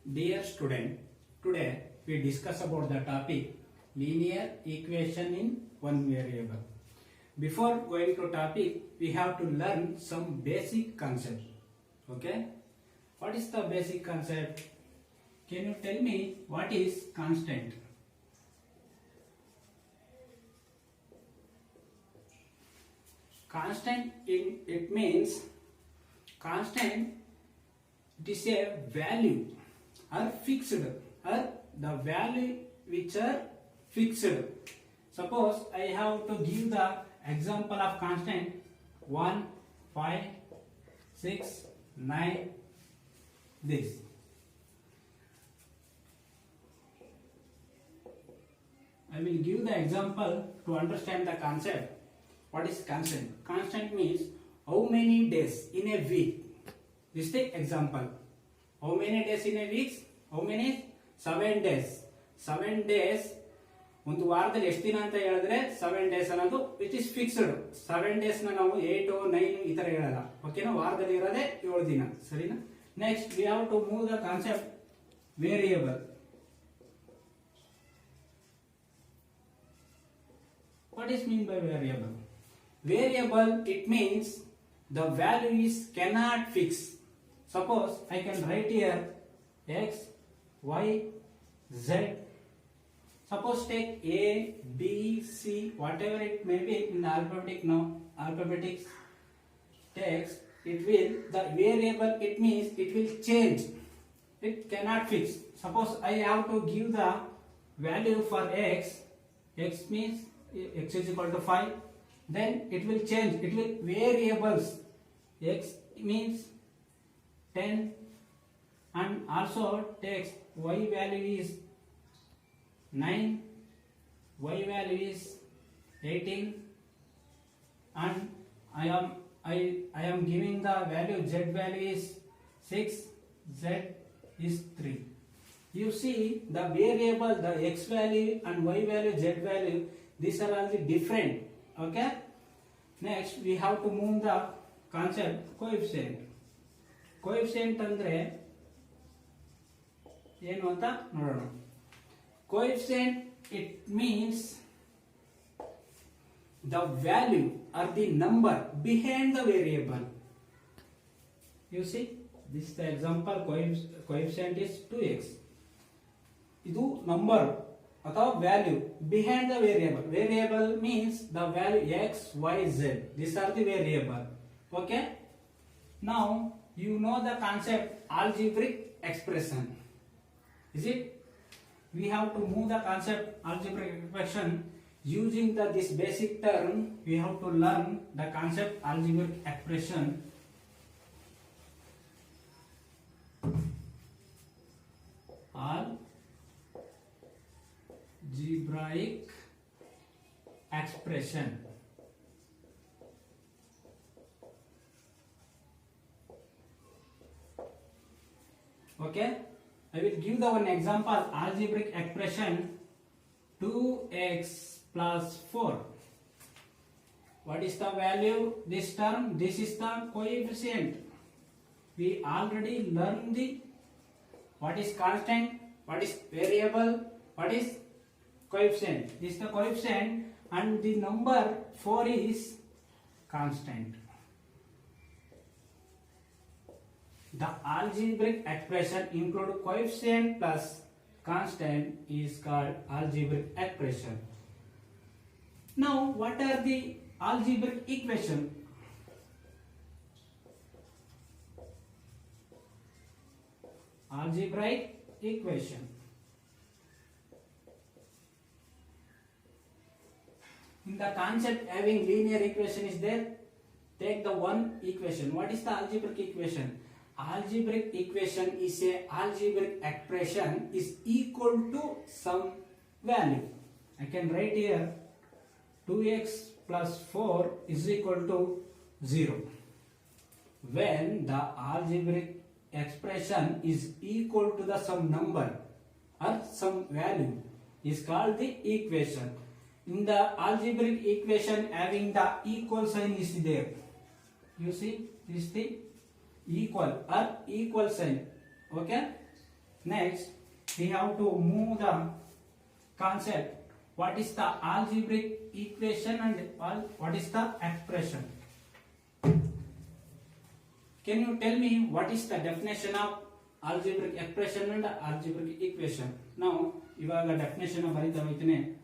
Dear student, today we discuss about the topic linear equation in one variable. Before going to topic, we have to learn some basic concept. Okay? What is the basic concept? Can you tell me what is constant? Constant it means constant it is a value are fixed or the value which are fixed. Suppose I have to give the example of constant 1, 5, 6, 9 this. I will give the example to understand the concept. What is constant? Constant means how many days in a week. This is the example. How many days in a week? How many? 7 days. 7 days. ಒಂದು ವಾರದಲ್ಲಿ ಎಷ್ಟು ದಿನ ಅಂತ ಹೇಳಿದ್ರೆ 7 days ಅನ್ನೋದು which is fixed. 7 days ನಾವು 8 9 ಈ ತರ ಹೇಳಲ್ಲ. ಓಕೆನಾ? ವಾರದಲ್ಲಿ ಇರೋದೇ 7 ದಿನ. ಸರಿನಾ? Next we have to move the concept variable. What is mean by variable? Variable it means the value is cannot fix. Suppose I can write here x, y, z. Suppose take a, b, c, whatever it may be in alphabetic text. It will the variable it means it will change. It cannot fix. Suppose I have to give the value for x. X means x is equal to 5. Then it will change. It will variables. X means 10 and also takes y value is 9, y value is 18 and I am giving the value z value is 6, z is 3. You see the variable, the x value and y value, z value, these are all the different. Okay? Next we have to move the concept coefficient. Coefficient ಅಂದ್ರೆ ಏನು ಅಂತ ನೋಡೋಣ. Coefficient it means the value or the number behind the variable. You see this is the example. Coefficient is 2x. ಇದು number ಅಥವಾ value behind the variable. Variable means the value x, y, z. These are the variable. Okay? Now you know the concept algebraic expression. Is it? We have to move the concept algebraic expression using this basic term. We have to learn the concept algebraic expression. Algebraic expression. Okay, I will give the one example algebraic expression 2x plus 4. What is the value? This term, this is the coefficient. We already learned the what is constant, what is variable, what is coefficient. This is the coefficient and the number 4 is constant. The algebraic expression include coefficient plus constant is called algebraic expression. Now what are the algebraic equation? Algebraic equation. In the concept having linear equation is there. Take the one equation. What is the algebraic equation? Algebraic equation is a algebraic expression is equal to some value. I can write here 2x plus 4 is equal to 0. When the algebraic expression is equal to the some number or some value is called the equation. In the algebraic equation having the equal sign is there. You see this thing equal or equal sign. Okay, Next, we have to move the concept. What is the algebraic equation and what is the expression? Can you tell me what is the definition of algebraic expression and algebraic equation? Now, ivaga definition barita hoytine.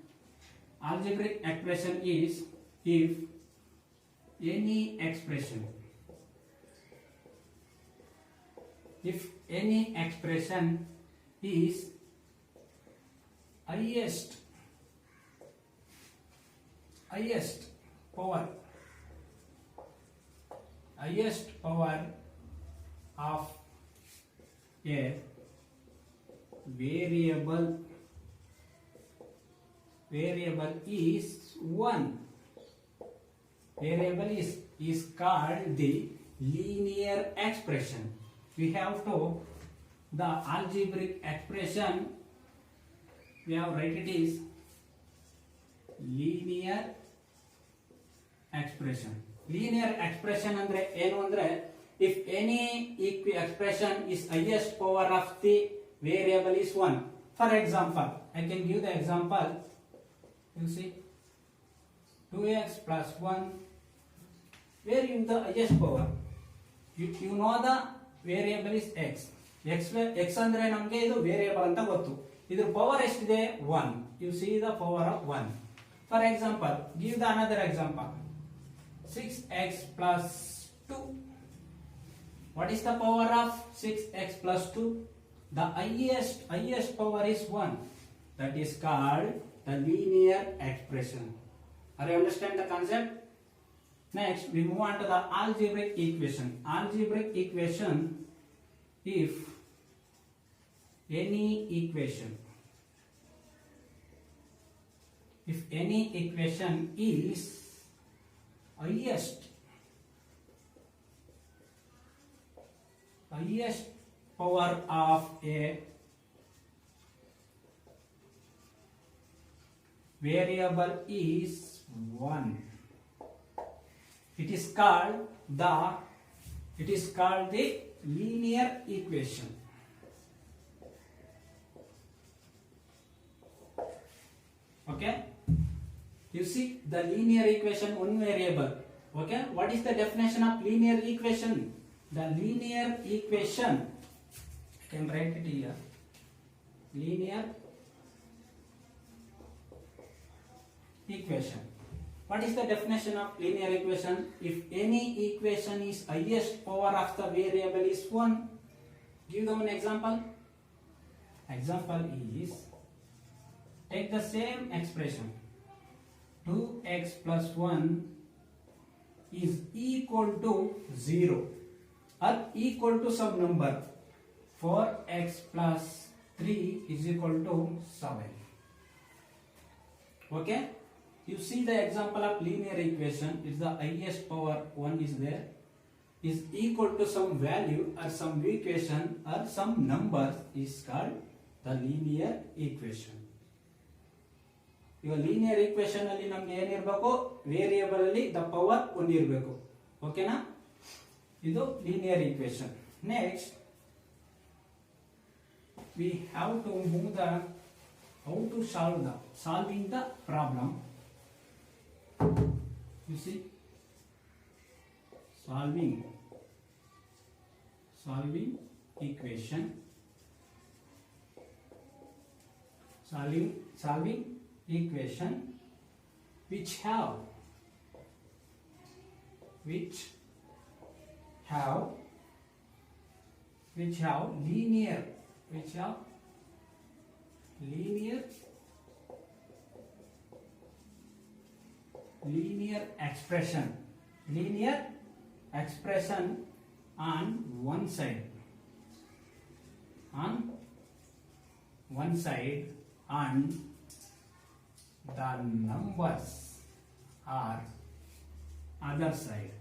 Algebraic expression is if any expression is highest power of a variable is 1. Variable is called the linear expression. We have to the algebraic expression. We have write it is linear expression. Linear expression andre enu andre if any expression is highest power of the variable is 1. For example, I can give the example. You see 2x plus 1, where you the highest power. You know the variable is x. X andre namge idu variable anta gottu. Iದ್ರ power ಎಷ್ಟಿದೆ 1. You see the power of 1. For example, give the another example. 6x plus 2. What is the power of 6x plus 2? The highest power is 1. That is called the linear expression. Are you understand the concept? Next, we move on to the algebraic equation. Algebraic equation, if any equation is highest power of a variable is 1. It is called the linear equation. Okay, you see the linear equation, one variable. Okay, what is the definition of linear equation? The linear equation, I can write it here. Linear equation. What is the definition of linear equation? If any equation is highest power of the variable is 1. Give them an example. Example is, take the same expression. 2x plus 1 is equal to 0 or equal to some number. 4x plus 3 is equal to 7. Okay? You see the example of linear equation. It's the highest power 1 is there, is equal to some value or some equation or some number is called the linear equation. Your linear equation alli namge ಏನು ಇರಬೇಕು, variable ಅಲ್ಲಿ the power 1 ಇರಬೇಕು. ಓಕೆನಾ? ಇದು linear equation. Next, we have to move the how to solving the problem. You see, solving equation, solving equation which have linear expression on one side and the numbers are other side.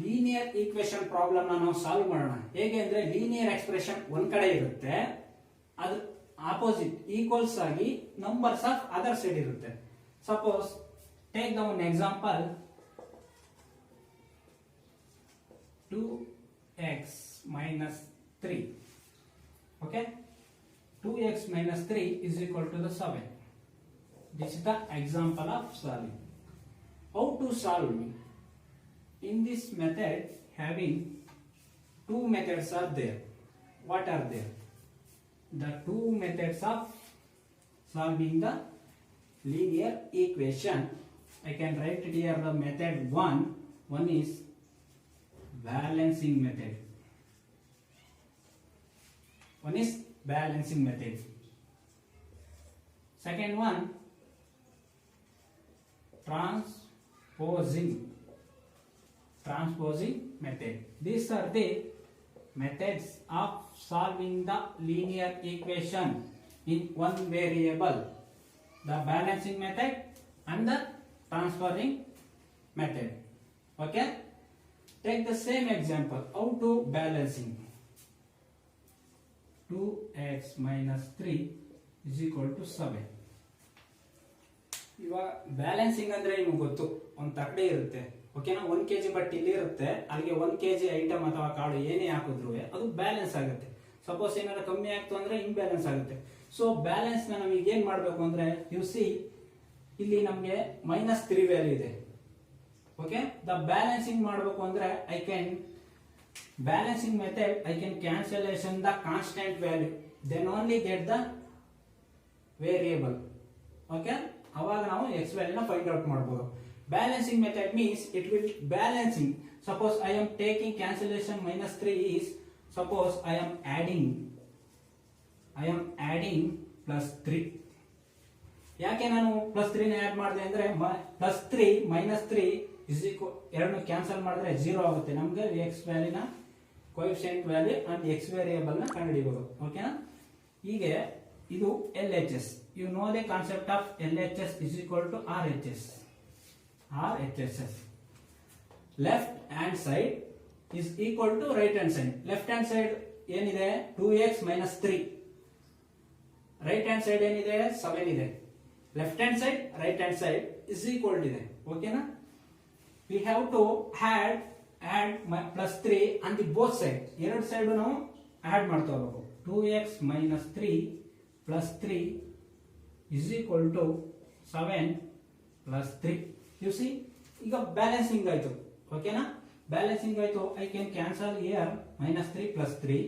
Linear equation problem ನಾವು solve ಮಾಡೋಣ. ಹೇಗೆ ಅಂದ್ರೆ linear expression ಒಂದ್ ಕಡೆ ಇರುತ್ತೆ, ಅದು opposite equals ಆಗಿ numbers of other side ಇರುತ್ತೆ. Suppose take the one example minus 3. Okay, 2x minus 3 is equal to the 7. This is the example of solving. How to solve? In this method, having two methods are there. What are there? The two methods of solving the linear equation. I can write it here the method 1. One is balancing method. One is balancing method. Second one, transposing method. These are the methods of solving the linear equation in one variable. The balancing method and the transforming method. Okay, take the same example. How to balancing? 2x minus 3 is equal to 7. ಇವಾಗ balancing ಅಂದ್ರೆ ನಿಮ್ಗೆ ಗೊತ್ತು, ಒಂದು ತಕ್ಕಡಿ ಇರುತ್ತೆ. ಓಕೆನಾ, 1 kg but ಇಲ್ಲಿ ಇರುತ್ತೆ, ಅಲ್ಲಿಗೆ 1 kg ಐಟಮ್ ಅಥವಾ ಕಾಳು ಏನೇ ಹಾಕಿದ್ರು ಅದು ಬ್ಯಾಲೆನ್ಸ್ ಆಗುತ್ತೆ. ಸಪೋಸ್ ಏನಾರ ಕಮ್ಮಿ ಆಗ್ತು ಅಂದ್ರೆ ಇಂಬ್ಯಾಲೆನ್ಸ್ ಆಗುತ್ತೆ. ಸೊ ಬ್ಯಾಲೆನ್ಸ್ ನ ನಮಗೆ ಏನ್ ಮಾಡ್ಬೇಕು ಅಂದ್ರೆ, ಯು ಸಿ ಇಲ್ಲಿ ನಮ್ಗೆ -3 ವ್ಯಾಲ್ಯೂ ಇದೆ. ಓಕೆ, ದ ಬ್ಯಾಲೆನ್ಸಿಂಗ್ ಮಾಡಬೇಕು ಅಂದ್ರೆ I can balancing method, I can cancellation the constant value, then only get the variable. Okay, ಅವಾಗ ನಾವು x value ನ find out ಮಾಡಬಹುದು. Balancing method means it will balancing. Suppose I am taking cancellation -3 is, suppose I am adding +3. ಯಾಕೆ ನಾನು +3 ನ add ಮಾಡಿದೆ ಅಂದ್ರೆ, +3 -3 is equal, ಎರಡನ್ನು ಕ್ಯಾನ್ಸಲ್ ಮಾಡಿದ್ರೆ 0 ಆಗುತ್ತೆ. ನಮಗೆ x ವ್ಯಾಲ್ಯೂನ coefficient value and x variable ನ ಕಂಡುಹಿಡಿಯಬಹುದು. ಓಕೆನಾ, ಹೀಗೆ ಇದು LHS. You know the concept of LHS is equal to RHS. Left hand side is equal to right hand side. Left hand side ಏನಿದೆ 2x minus 3, right hand side ಏನಿದೆ 7 ಇದೆ. Left hand side right hand side is equal ಇದೆ. ಓಕೆನಾ, we have to add +3 on the both side. ಎರಡು side ನಾವು add ಮಾಡ್ತಾ ಹೋಗಬೇಕು. 2x minus 3 plus 3 is equal to 7 plus 3. You see, ಈಗ balancing ಆಯ್ತು. ಓಕೆನಾ, ಬ್ಯಾಲೆನ್ಸಿಂಗ್ ಆಯ್ತು. I can cancel here -3 plus 3.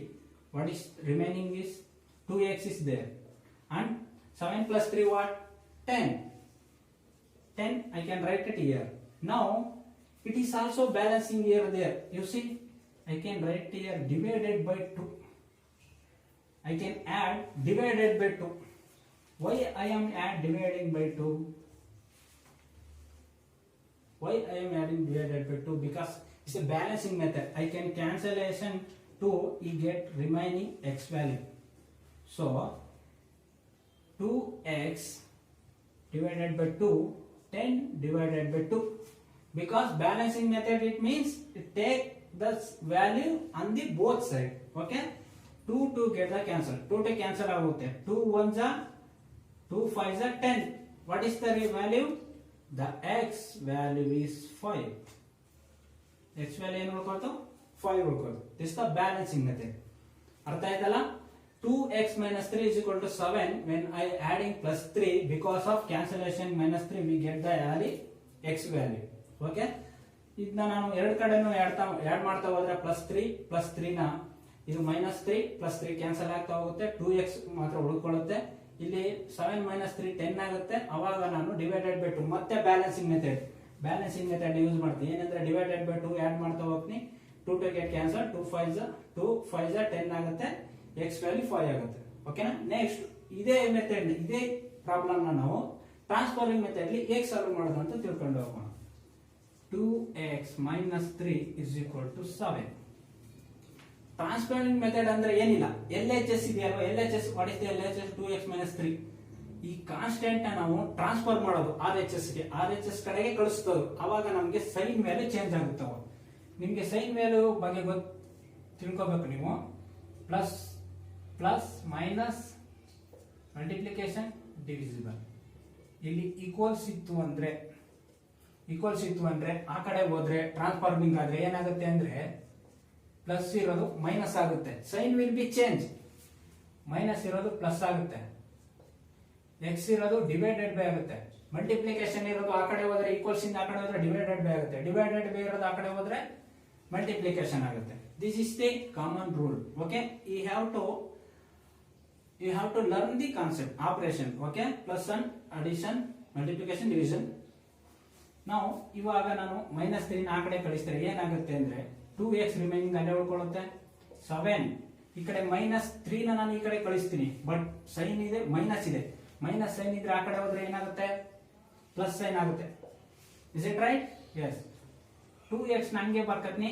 What is remaining is 2x is there, and 7 plus 3 what? 10. I can write it here. Now it is also balancing here there. You see, I can write here divided by 2. I can add divided by 2. Why I am dividing by 2? Why I am adding divided by 2? Because it's a balancing method. I can cancellation 2, you get remaining x value. So 2x divided by 2, 10 divided by 2. Because balancing method, it means it take the value on the both side. Okay, 2 get the cancel, 2 to cancel ಆಗುತ್ತೆ. 2 1s are 2 5s are 10. What is the value? The x value is 5. x value ಏನು ಉಳ್ಕೊಳ್ತು? 5 ಉಳ್ಕೊಳ್ತು. This is the balancing method. ಅರ್ಥ ಆಯ್ತಲ್ಲ? 2x minus 3 is equal to 7. When I adding +3, because of cancellation -3, we get the x value. Okay, ಇದನ್ನ ನಾನು ಎರಡು ಕಡೆನೂ add ಮಾಡ್ತಾ ಹೋದ್ರೆ +3 ನ ಇದು -3 +3 ಕ್ಯಾನ್ಸಲ್ ಆಗ್ತಾ ಹೋಗುತ್ತೆ. 2x ಮಾತ್ರ ಉಳ್ಕೊಳ್ಳುತ್ತೆ. ಇಲ್ಲಿ 7 - 3 10 ಆಗುತ್ತೆ. ಅವಾಗ ನಾನು ಡಿವೈಡೆಡ್ ಬೈ 2 ಮತ್ತೆ ಬ್ಯಾಲೆನ್ಸಿಂಗ್ ಮೆಥಡ್ ಯೂಸ್ ಮಾಡ್ತೀನಿ. ಏನಂದ್ರೆ ಡಿವೈಡೆಡ್ ಬೈ 2 ಆಡ್ ಮಾಡ್ತಾ ಹೋಗ್ತೀನಿ. 2 to get cancel, 2 5s 10 ಆಗುತ್ತೆ. x ವ್ಯಾಲ್ಯೂ 5 ಆಗುತ್ತೆ. ಓಕೆನಾ, ನೆಕ್ಸ್ಟ್ ಇದೇ ಮೆಥಡ್, ಇದೇ ಪ್ರಾಬ್ಲಮ್ ನ ನಾವು ಟ್ರಾನ್ಸ್ಫಾರ್ಮಿಂಗ್ ಮೆಥಡ್ ಅಲ್ಲಿ ಹೇಗೆ ಸಾಲ್ವ್ ಮಾಡೋದು ಅಂತ ತಿಳ್ಕೊಂಡು ಹೋಗೋಣ. 2x minus 3 is equal to 7. Transforming method ಅಂದ್ರೆ ಏನಿಲ್ಲ, LHS ಇದೆಯಲ್ವಾ, LHS what is the LHS? 2x minus 3. ಈ ಕಾನ್ಸ್ಟೆಂಟ್ ನ ನಾವು ಟ್ರಾನ್ಸ್ಫರ್ ಮಾಡೋದು RHS ಕಡೆಗೆ ಕಳಿಸ್ತೋದು. ಅವಾಗ ನಮಗೆ ಸೈನ್ ವ್ಯಾಲ್ಯೂ ಚೇಂಜ್ ಆಗುತ್ತವ. ನಿಮಗೆ ಸೈನ್ ವ್ಯಾಲ್ಯೂ ಬಗ್ಗೆ ತಿಳ್ಕೋಬೇಕು ನೀವು. Plus minus multiplication divisible. ಇಲ್ಲಿ ಈಕ್ವಲ್ಸ್ ಇತ್ತು ಅಂದ್ರೆ ಆ ಕಡೆ ಹೋದ್ರೆ ಟ್ರಾನ್ಸ್ಫಾರ್ಮಿಂಗ್ ಆದ್ರೆ ಏನಾಗುತ್ತೆ ಅಂದ್ರೆ ಪ್ಲಸ್ ಇರೋದು ಮೈನಸ್ ಆಗುತ್ತೆ, sign will be change. Minus ಇರೋದು ಪ್ಲಸ್ ಆಗುತ್ತೆ, ಎಕ್ಸ್ ಇರೋದು ಡಿವೈಡೆಡ್ ಬೈ ಆಗುತ್ತೆ, ಮಲ್ಟಿಪ್ಲಿಕೇಶನ್ ಇರೋದು ಆ ಕಡೆ ಹೋದ್ರೆ ಈಕ್ವಲ್ಸ್ ಇಂದ ಆ ಕಡೆ ಹೋದ್ರೆ ಡಿವೈಡೆಡ್ ಬೈ ಆಗುತ್ತೆ, ಡಿವೈಡೆಡ್ ಬೈ ಇರೋದು ಆ ಕಡೆ ಹೋದ್ರೆ ಮಲ್ಟಿಪ್ಲಿಕೇಶನ್ ಆಗುತ್ತೆ. This is the common rule. Okay, you have to learn the concept operation. Okay, plus and addition, multiplication, division. ನಾವು ಇವಾಗ ನಾನು -3 ಆ ಕಡೆ ಕಳಿಸಿದ್ರೆ ಏನಾಗುತ್ತೆ ಅಂದ್ರೆ 2x ರಿಮೈನಿಂಗ್ ಅಲ್ಲೇ ಉಳ್ಕೊಳ್ಳುತ್ತೆ. 7 ಈ ಕಡೆ -3 ನಾನು ಈ ಕಡೆ ಕಳಿಸ್ತೀನಿ, ಬಟ್ ಸೈನ್ ಇದೆ, ಮೈನಸ್ ಇದೆ, ಮೈನಸ್ ಸೈನ್ ಇದ್ರೆ ಆ ಕಡೆ ಹೋದ್ರೆ ಏನಾಗುತ್ತೆ, ಪ್ಲಸ್ ಸೈನ್ ಆಗುತ್ತೆ. Is it right? Yes. 2x ನಂಗೆ ಬರ್ಕತ್ನಿ,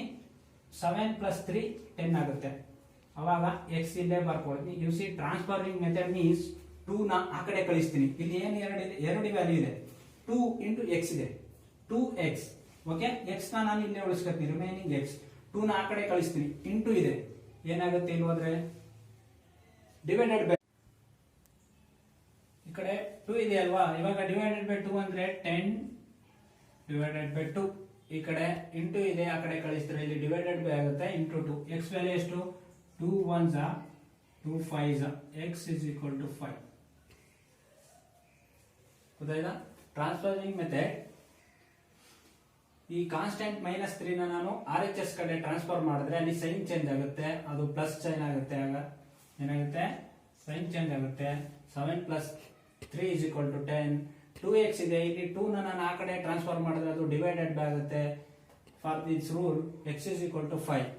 7 + 3 10 ಆಗುತ್ತೆ. ಅವಾಗ x ಇಲ್ಲೇ ಬರ್ಕೊಳ್ತೀನಿ. You see transforming method means 2 ನ ಆ ಕಡೆ ಕಳಿಸ್ತೀನಿ. ಇಲ್ಲಿ ಏನು ಎರಡು ವ್ಯಾಲ್ಯೂ ಇದೆ, 2 × x ಇದೆ, 2x. ಓಕೆ, x ನಾನು ಇಲ್ಲೇ ಉಳಿಸ್ಕೊತೀನಿ, ರಿಮೈನಿಂಗ್ x. 2 ನ ಆ ಕಡೆ ಕಳಿಸ್ತೀನಿ, ಇಂಟು ಇದೆ, ಏನಾಗುತ್ತೆ ಇಲ್ಲಿ ಹೋದ್ರೆ ಡಿವೈಡೆಡ್ ಬೈ, ಈ ಕಡೆ 2 ಇದೆ ಅಲ್ವಾ, ಇವಾಗ ಡಿವೈಡೆಡ್ ಬೈ 2 ಅಂದ್ರೆ 10 ಡಿವೈಡೆಡ್ ಬೈ 2. ಈ ಕಡೆ ಇಂಟು ಇದೆ, ಆ ಕಡೆ ಕಳಿಸಿದ್ರೆ ಇಲ್ಲಿ ಡಿವೈಡೆಡ್ ಬೈ ಆಗುತ್ತೆ, ಇಂಟು 2. x ವ್ಯಾಲ್ಯೂ ಎಷ್ಟು, 2 1s 2 5s, x = 5. ಗೊತ್ತಾಯ್ತಾ? Transforming method. ಈ ಕಾನ್ಸ್ಟೆಂಟ್ -3 ನ ನಾನು RHS ಕಡೆ ಟ್ರಾನ್ಸ್ಫರ್ ಮಾಡಿದ್ರೆ ಅಲ್ಲಿ ಸೈನ್ ಚೇಂಜ್ ಆಗುತ್ತೆ, ಅದು ಪ್ಲಸ್ ಸೈನ್ ಆಗುತ್ತೆ. ಆಗ ಏನಾಗುತ್ತೆ, ಸೈನ್ ಚೇಂಜ್ ಆಗುತ್ತೆ. 7 + 3 = 10. 2x ಇದೆ, ಇಲ್ಲಿ 2 ನ ನಾನು ಆ ಕಡೆ ಟ್ರಾನ್ಸ್ಫರ್ ಮಾಡಿದ್ರೆ ಅದು ಡಿವೈಡೆಡ್ ಬೈ ಆಗುತ್ತೆ. For this rule x = 5.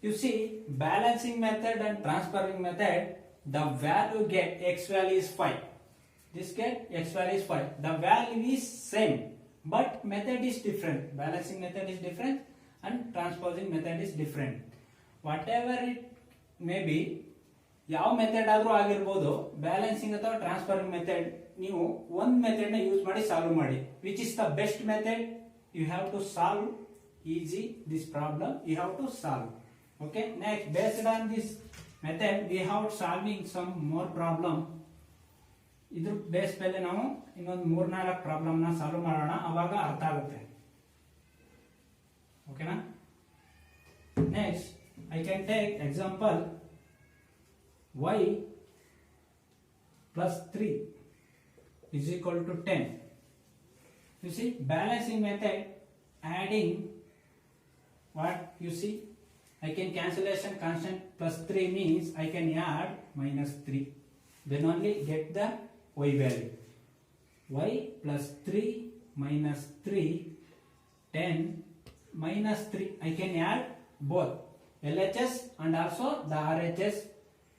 You see, balancing method and transforming method, the value get x value is 5. This get x value is 5. The value is same, but method is different. Balancing method is different and transposing method is different. Whatever it may be, ಯಾವ method ಆದ್ರೂ ಆಗಿರಬಹುದು, balancing ಅಥವಾ transforming method, ನೀವು ಒಂದು method ನ use ಮಾಡಿ solve ಮಾಡಿ. Which is the best method? You have to solve easy this problem, you have to solve. Okay, next, based on this method we have solving some more problem. ಇದ್ರ base ಮೇಲೆ ನಾವು ಇನ್ನೊಂದು 3-4 problem ನ solve ಮಾಡೋಣ, ಅವಾಗ ಅರ್ಥ ಆಗುತ್ತೆ. ಓಕೆನಾ? Next I can take example y + 3 = 10. You see, balancing method, adding what you see, I can cancellation constant +3 means I can add -3, then only get the y value. Y + 3 - 3 10 -3. I can add both LHS and also the RHS,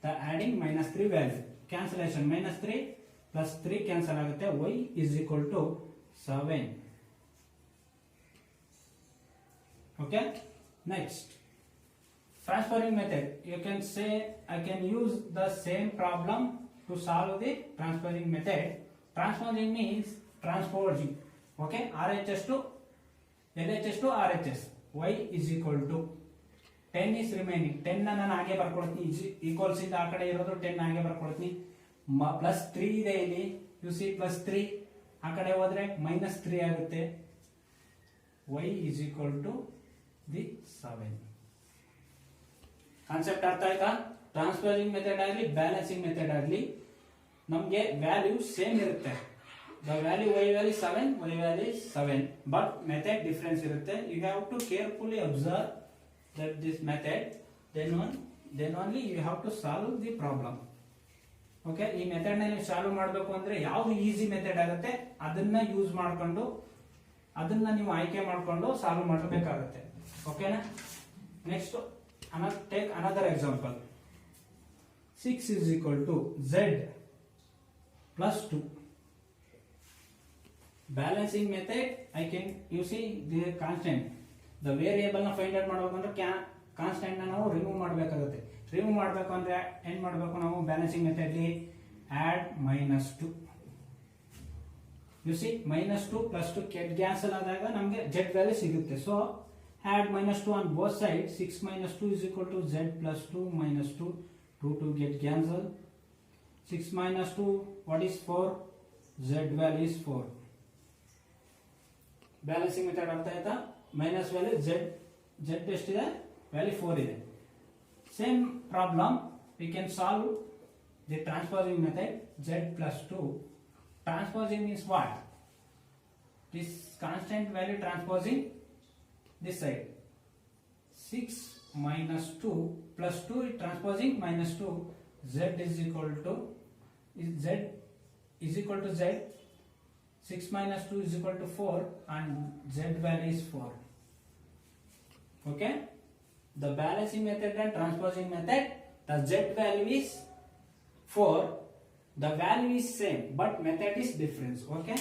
the adding -3 value. Cancellation -3 + 3 cancel ಆಗುತ್ತೆ. y = 7. Okay, next, transforming method. You can say I can use the same problem to solve the transforming method. Transforming means transposing. Okay, RHS to LHS to RHS. Y = 10 is remaining. 10 ನ ನಾನು ಹಾಗೆ ಬರ್ಕೊಳ್ತೀನಿ, equals ಇಂದ ಆ ಕಡೆ ಇರೋದು 10 ಹಾಗೆ ಬರ್ಕೊಳ್ತೀನಿ. +3 ಇದೆ ಇಲ್ಲಿ, ಯು ಸಿ +3 ಆ ಕಡೆ ಹೋದ್ರೆ -3 ಆಗುತ್ತೆ. y = 7. ಕಾನ್ಸೆಪ್ಟ್ ಅರ್ಥ ಆಯ್ತಾ? ಟ್ರಾನ್ಸ್ಫಾರ್ಮಿಂಗ್ ಮೆಥಡ್ ಆಗಲಿ ಬ್ಯಾಲೆನ್ಸಿಂಗ್ ಮೆಥಡ್ ಆಗಲಿ ನಮಗೆ ವ್ಯಾಲ್ಯೂ ಸೇಮ್ ಇರುತ್ತೆ. The value y value 7, y value 7, but method difference ಇರುತ್ತೆ. You have to carefully observe that this method, then only you have to solve the problem. Okay, ಈ method ನ ನೀವು solve ಮಾಡಬೇಕು ಅಂದ್ರೆ ಯಾವ್ದು ಈಸಿ ಮೆಥಡ್ ಆಗುತ್ತೆ ಅದನ್ನ ಯೂಸ್ ಮಾಡ್ಕೊಂಡು, ಅದನ್ನ ನೀವು ಆಯ್ಕೆ ಮಾಡ್ಕೊಂಡು ಸಾಲ್ವ್ ಮಾಡಬೇಕಾಗುತ್ತೆ. ಓಕೆನಾ? Next take another example. 6 = z + 2. Balancing method, I can, you see the constant, the variable ನ ಫೈಂಡ್ ಔಟ್ ಮಾಡಬೇಕು ಅಂದ್ರೆ ಕಾನ್ಸ್ಟೆಂಟ್ ನ ನಾವು ರಿಮೂವ್ ಮಾಡಬೇಕಾಗುತ್ತೆ. ರಿಮೂವ್ ಮಾಡಬೇಕು ಅಂದ್ರೆ ಏನ್ ಮಾಡಬೇಕು ನಾವು? ಬ್ಯಾಲೆನ್ಸಿಂಗ್ ಮೆಥಡ್ ಅಲ್ಲಿ add -2. you see, -2 + 2 ಕ್ಯಾನ್ಸಲ್ ಆದಾಗ ನಮಗೆ z ವ್ಯಾಲ್ಯೂ ಸಿಗುತ್ತೆ. So add -2 on both sides. 6 - 2 = z + 2 - 2. 2 get cancelled. 6 - 2, what is 4? Z value is 4. Balancing method ಅರ್ಥ ಆಯ್ತಾ? ಮೈನಸ್ ವ್ಯಾಲ್ಯೂ z ಎಷ್ಟಿದೆ? ವ್ಯಾಲ್ಯೂ 4 ಇದೆ. Same problem we can solve the transposing method. Z plus 2. Transposing means what? This constant value transposing this side. 6 minus 2 plus 2 transposing minus 2. Z is equal to Z. 6 minus 2 is equal to 4 and Z value is 4. Okay? The balancing method and transposing method, the Z value is 4. The value is same but method is different. Okay?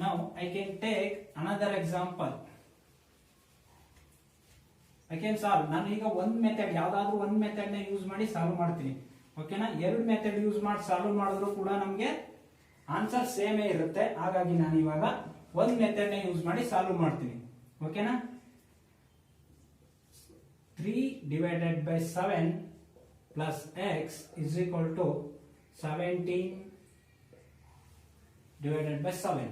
Now I can take another example. I can solve. ನಾನು ಈಗ ಒಂದು method ಯಾವ್ದಾದ್ರೂ ಒಂದು method ನ use ಮಾಡಿ solve ಮಾಡ್ತೀನಿ. ಓಕೆನಾ? ಎರಡು ಮೆಥಡ್ ಯೂಸ್ ಮಾಡಿ ಸಾಲ್ವ್ ಮಾಡಿದ್ರು ಕೂಡ ನಮಗೆ ಆನ್ಸರ್ ಸೇಮೇ ಇರುತ್ತೆ. ಹಾಗಾಗಿ ನಾನು ಇವಾಗ ಒಂದು ಮೆಥಡ್ ನ ಯೂಸ್ ಮಾಡಿ ಸಾಲ್ವ್ ಮಾಡ್ತೀನಿ. ಓಕೆನಾ? 3 divided by 7 plus x is equal to 17 divided by 7.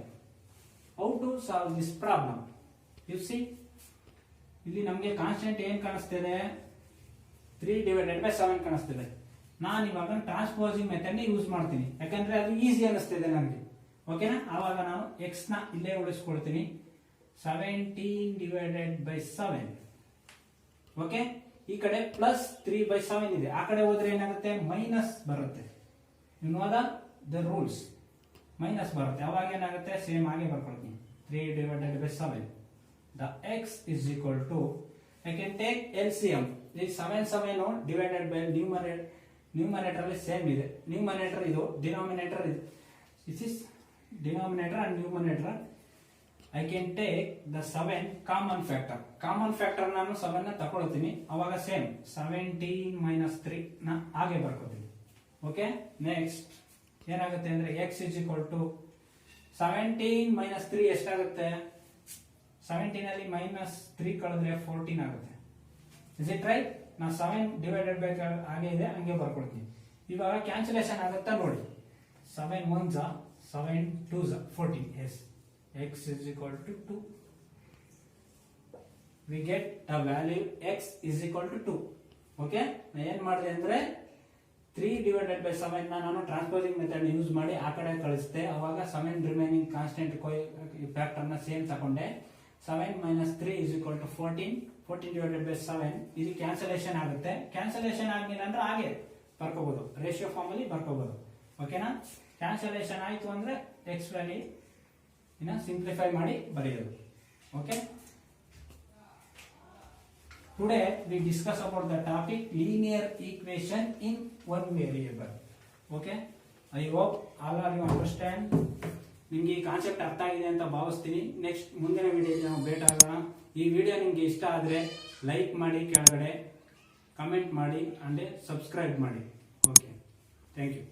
How to solve this problem? You see, ಇಲ್ಲಿ ನಮಗೆ ಕಾನ್ಸ್ಟೆಂಟ್ ಏನು ಕಾಣಿಸ್ತಿದೆ? 3 divided by 7 ಕಾಣಿಸ್ತಿದೆ. ನಾನು ಇವಾಗ ಟ್ರಾನ್ಸ್ಪೋಸಿಂಗ್ ಮೆಥಡ್ ನ ಯೂಸ್ ಮಾಡ್ತೀನಿ, ಯಾಕಂದ್ರೆ ಅದು ಈಸಿ ಅನಿಸ್ತಿದೆ ನನಗೆ. ಓಕೆನಾ? ಆವಾಗ ನಾನು x ನ ಇಲ್ಲೇ ಉಳಿಸ್ಕೊಳ್ತೀನಿ. 17 divided by 7. ಓಕೆ, ಈ ಕಡೆ ಪ್ಲಸ್ 3/7 ಇದೆ, ಆ ಕಡೆ ಹೋದ್ರೆ ಏನಾಗುತ್ತೆ? ಮೈನಸ್ ಬರುತ್ತೆ. You know the rules, minus ಬರುತ್ತೆ. ಅವಾಗ ಏನಾಗುತ್ತೆ? ಸೇಮ್ ಆಗಿ ಬರ್ಕೊಳ್ತೀನಿ. 3 divided by 7. The x is equal to, I can take LCM. This 7 divided by numerator ಅಲ್ಲಿ ಸೇಮ್ ಇದೆ. ನ್ಯೂಮರೇಟರ್ ಇದು, ಡಿನಾಮಿನೇಟರ್ ಇದು. This is denominator and numerator. I can take the 7 common factor. Common factor ನಾನು 7 ನ ತಗೊಳ್ತೀನಿ. ಅವಾಗ same 17 minus 3 ನ ಹಾಗೆ ಬರ್ಕೋತೀನಿ. ಓಕೆ, ನೆಕ್ಸ್ಟ್ ಏನಾಗುತ್ತೆ ಅಂದ್ರೆ x is equal to 17 minus 3 ಎಷ್ಟಾಗುತ್ತೆ? 17 ಅಲ್ಲಿ minus 3 ಕಳೆದ್ರೆ 14 ಆಗುತ್ತೆ. Is it right? ನಾ 7 divided by ಹಾಗೆ ಇದೆ, ಹಂಗೆ ಬರ್ಕೊಳ್ತೀನಿ. ಇವಾಗ ಕ್ಯಾನ್ಸಲೇಷನ್ ಆಗುತ್ತಾ ನೋಡಿ. 7 1s 7 2s 14. Yes, x is equal to 2. We get a value x is equal to 2. Okay, ನಾ ಏನ್ ಮಾಡಿದೆ ಅಂದ್ರೆ 3 divided by 7 ನ ನಾನು ಟ್ರಾನ್ಸ್ಪೋಸಿಂಗ್ ಮೆಥಡ್ ಯೂಸ್ ಮಾಡಿ ಆ ಕಡೆ ಕಳಿಸ್ದೆ. ಅವಾಗ 7 ರಿಮೈನಿಂಗ್ ಕಾನ್ಸ್ಟೆಂಟ್ ಫ್ಯಾಕ್ಟರ್ ನ ಸೇಮ್ ತಗೊಂಡೆ. 7 minus 3 is equal to 14. 14 divided by 7. ಇದು ಕ್ಯಾನ್ಸಲೇಷನ್ ಆಗುತ್ತೆ. ಕ್ಯಾನ್ಸಲೇಷನ್ ಆಗಿಲ್ಲ ಅಂದ್ರೆ ಹಾಗೆ ಬರ್ಕೋಬಹುದು, ರೇಷಿಯೋ ಫಾರ್ಮ್ ಅಲ್ಲಿ ಬರ್ಕೋಬಹುದು. ಓಕೆನಾ? ಕ್ಯಾನ್ಸಲೇಷನ್ ಆಯ್ತು ಅಂದ್ರೆ ಎಕ್ಸ್ ವ್ಯಾಲ್ಯೂ ಇನ್ನ ಸಿಂಪ್ಲಿಫೈ ಮಾಡಿ ಬರೆಯೋದು. Okay, today we discuss about the topic linear equation in one variable. Okay, I hope all are you understand. ನಿಮ್ಗೆ ಈ ಕಾನ್ಸೆಪ್ಟ್ ಅರ್ಥ ಆಗಿದೆ ಅಂತ ಭಾವಿಸ್ತೀನಿ. ನೆಕ್ಸ್ಟ್ ಮುಂದಿನ ವಿಡಿಯೋಗೆ ನಾವು ಭೇಟಿ ಆಗೋಣ. ಈ ವಿಡಿಯೋ ನಿಮ್ಗೆ ಇಷ್ಟ ಆದರೆ ಲೈಕ್ ಮಾಡಿ, ಕೆಳಗಡೆ ಕಮೆಂಟ್ ಮಾಡಿ ಅಂಡ್ ಸಬ್ಸ್ಕ್ರೈಬ್ ಮಾಡಿ. Okay, thank you.